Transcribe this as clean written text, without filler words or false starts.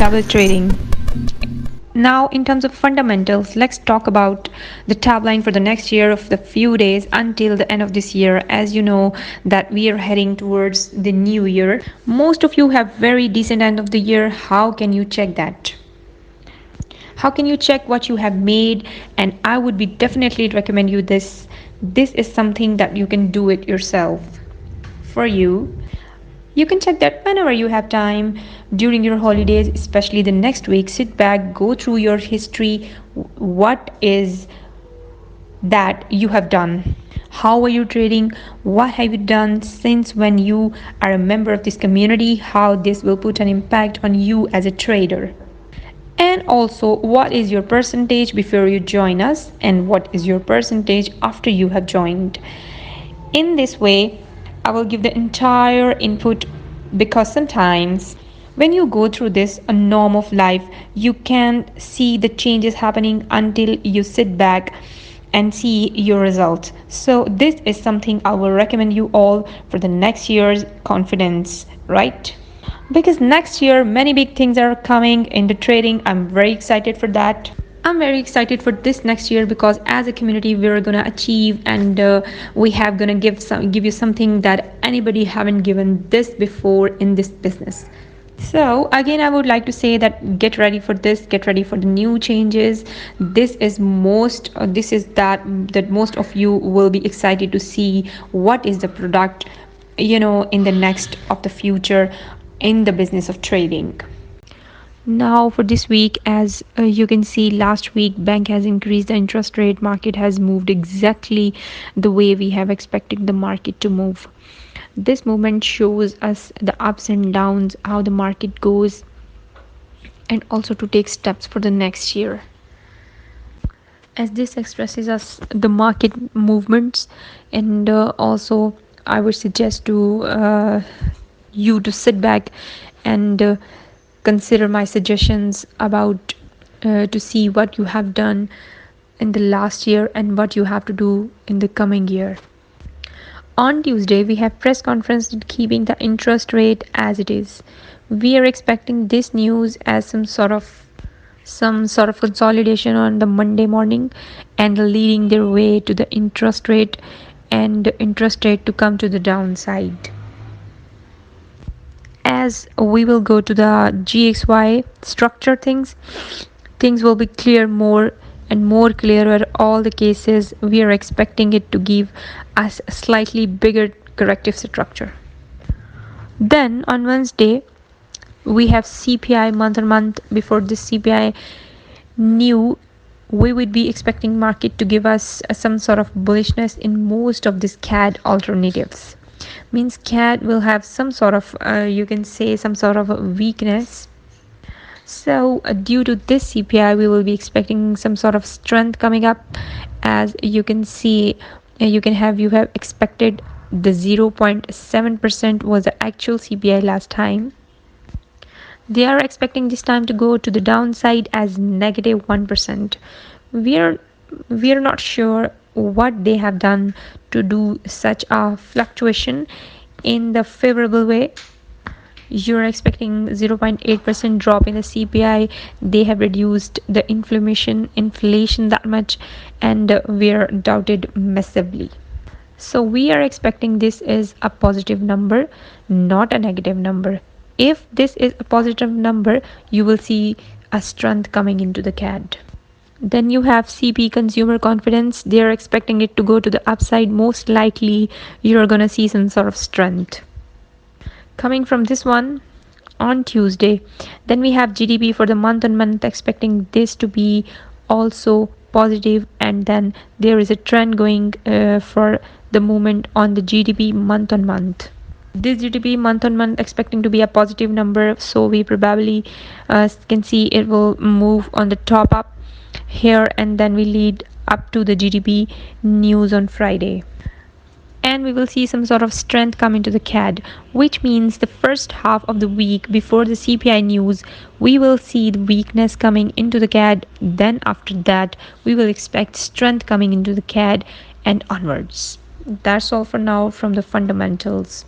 double trading. Now, in terms of fundamentals, let's talk about the top line for the next year of the few days until the end of this year. As you know that we are heading towards the new year. Most of you have very decent end of the year. How can you check that? How can you check what you have made? And I would be definitely recommend you this. This is something that you can do it yourself for you. You can check that whenever you have time during your holidays, especially the next week. Sit back, go through your history. What is that you have done? How are you trading? What have you done since when you are a member of this community? How this will put an impact on you as a trader? And also, what is your percentage before you join us, and what is your percentage after you have joined? In this way, I will give the entire input, because sometimes when you go through this a norm of life, you can't see the changes happening until you sit back and see your results. So this is something I will recommend you all for the next year's confidence, right? Because next year many big things are coming into trading. I'm very excited for that. I'm very excited for this next year, because as a community we're gonna achieve, and we have gonna give you something that anybody haven't given this before in this business. So again, I would like to say that get ready for this, get ready for the new changes. This is that most of you will be excited to see what is the product, in the next of the future in the business of trading. Now for this week, as you can see, last week bank has increased the interest rate. Market has moved exactly the way we have expected the market to move. This movement shows us the ups and downs, how the market goes, and also to take steps for the next year. As this expresses us the market movements, and also I would suggest to you to sit back and consider my suggestions about to see what you have done in the last year and what you have to do in the coming year. On Tuesday, we have press conference keeping the interest rate as it is. We are expecting this news as some sort of consolidation on the Monday morning, and leading their way to the interest rate to come to the downside. As we will go to the GXY structure, things will be clear more and more clearer. All the cases we are expecting it to give us a slightly bigger corrective structure. Then on Wednesday we have CPI month on month. Before this CPI new, we would be expecting market to give us some sort of bullishness in most of these CAD alternatives. Means CAD will have some sort of you can say some sort of a weakness. So due to this CPI, we will be expecting some sort of strength coming up. As you can see, you have expected the 0.7% was the actual CPI last time. They are expecting this time to go to the downside as negative 1%. We are not sure what they have done to do such a fluctuation in the favorable way. You're expecting 0.8% drop in the CPI. They have reduced the inflation that much, and we're doubted massively. So we are expecting this is a positive number, not a negative number. If this is a positive number, you will see a strength coming into the CAD. Then you have CP consumer confidence. They are expecting it to go to the upside. Most likely you're gonna see some sort of strength coming from this one on Tuesday. Then we have GDP for the month on month, expecting this to be also positive, and then there is a trend going for the moment on the GDP month on month. This GDP month on month expecting to be a positive number, so we probably can see it will move on the top up here, and then we lead up to the GDP news on Friday. And we will see some sort of strength come into the CAD, which means the first half of the week before the CPI news, we will see the weakness coming into the CAD. Then after that, we will expect strength coming into the CAD and onwards. That's all for now from the fundamentals.